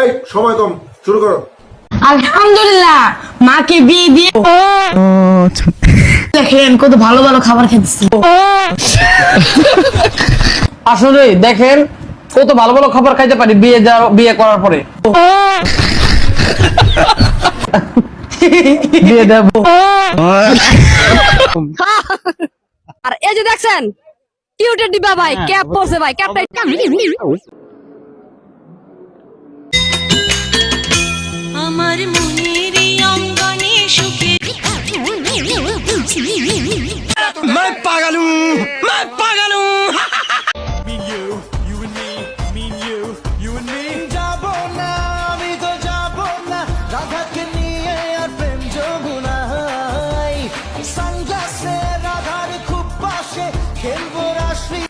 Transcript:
এই সময় কম, শুরু করো। আলহামদুলিল্লাহ, মাকে বিয়ে দিয়ে দেখেন কত ভালো ভালো খাবার খেতেছি। আসলে দেখেন কত ভালো ভালো খাবার খাইতে পারি বিয়ে করার পরে। বিয়ে দেব। আর এই যে দেখছেন কিউটের ডিবা ভাই, ক্যাপ পরছে ভাই, ক্যাপটা আমার মনের অঙ্গনে সুখে मैं पागल हूँ, मैं पागल हूँ। যাবো না, আমি তো যাবো না রাধাকে নিয়ে আর প্রেম যমুনায়। সানগ্লাসে রাধার খুব পাশে খেলবো রাশি।